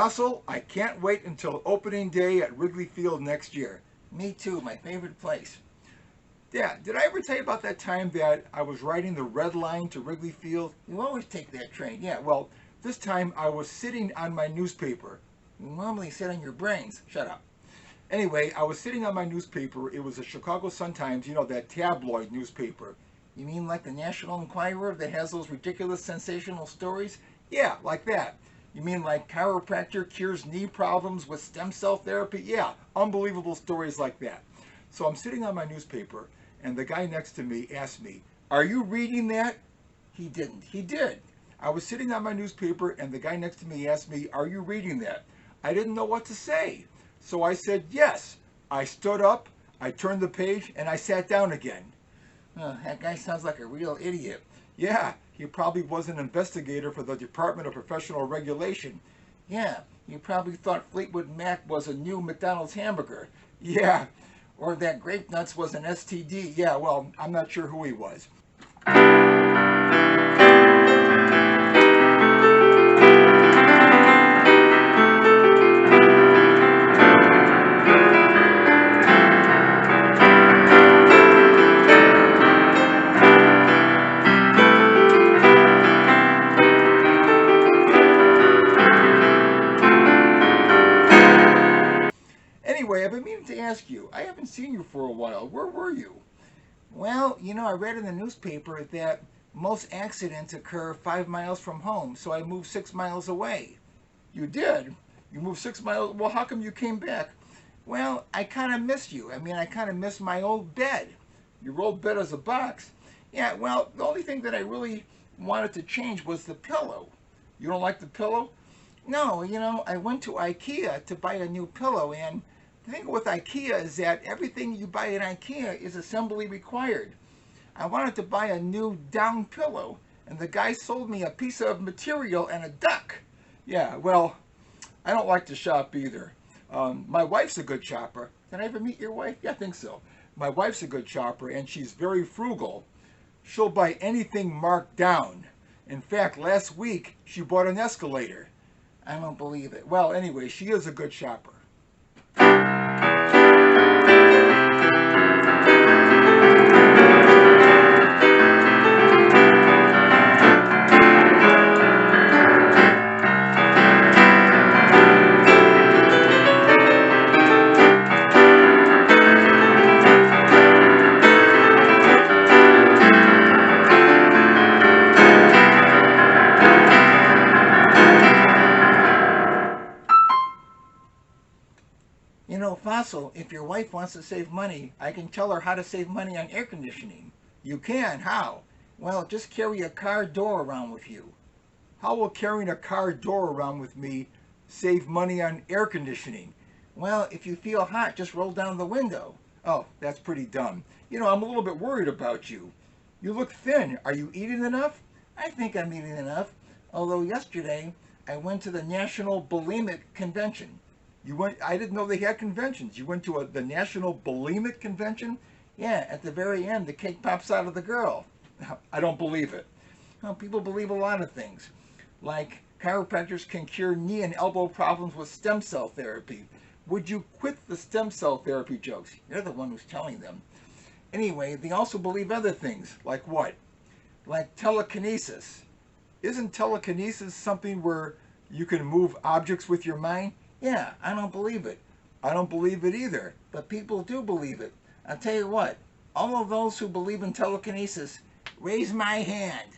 Jostle, I can't wait until opening day at Wrigley Field next year. Me too, my favorite place. Yeah, did I ever tell you about that time that I was riding the red line to Wrigley Field? You always take that train. Yeah, well, this time I was sitting on my newspaper. You normally sit on your brains. Shut up. Anyway, I was sitting on my newspaper. It was the Chicago Sun-Times, you know, that tabloid newspaper. You mean like the National Enquirer that has those ridiculous sensational stories? Yeah, like that. You mean like chiropractor cures knee problems with stem cell therapy? Yeah, unbelievable stories like that. So I'm sitting on my newspaper, and the guy next to me asked me, "Are you reading that?" He didn't. He did. I was sitting on my newspaper, and the guy next to me asked me, "Are you reading that?" I didn't know what to say. So I said, "Yes." I stood up, I turned the page, and I sat down again. Oh, that guy sounds like a real idiot. Yeah, he probably was an investigator for the Department of Professional Regulation. Yeah, he probably thought Fleetwood Mac was a new McDonald's hamburger. Yeah, or that grape nuts was an STD. Yeah, well, I'm not sure who he was. Anyway, I've been meaning to ask you, I haven't seen you for a while. Where were you? Well, you know, I read in the newspaper that most accidents occur 5 miles from home, so I moved 6 miles away. You did? You moved 6 miles? Well, how come you came back? Well, I kind of miss you. I mean, I kind of miss my old bed. Your old bed as a box. Yeah, well, the only thing that I really wanted to change was the pillow. You don't like the pillow? No, you know, I went to IKEA to buy a new pillow, and the thing with IKEA is that everything you buy at IKEA is assembly required. I wanted to buy a new down pillow, and the guy sold me a piece of material and a duck. Yeah, well, I don't like to shop either. My wife's a good shopper. Did I ever meet your wife? Yeah, I think so. My wife's a good shopper, and she's very frugal. She'll buy anything marked down. In fact, last week, she bought an escalator. I don't believe it. Well, anyway, she is a good shopper. You know, Fossil, if your wife wants to save money, I can tell her how to save money on air conditioning. You can? How? Well, just carry a car door around with you. How will carrying a car door around with me save money on air conditioning? Well, if you feel hot, just roll down the window. Oh, that's pretty dumb. You know, I'm a little bit worried about you. You look thin. Are you eating enough? I think I'm eating enough. Although yesterday, I went to the National Bulimic Convention. You went? I didn't know they had conventions. You went to the National Bulimic Convention? Yeah, at the very end, the cake pops out of the girl. I don't believe it. Well, people believe a lot of things. Like chiropractors can cure knee and elbow problems with stem cell therapy. Would you quit the stem cell therapy jokes? You're the one who's telling them. Anyway, they also believe other things. Like what? Like telekinesis. Isn't telekinesis something where you can move objects with your mind? Yeah, I don't believe it. I don't believe it either, but people do believe it. I'll tell you what, all of those who believe in telekinesis, raise my hand.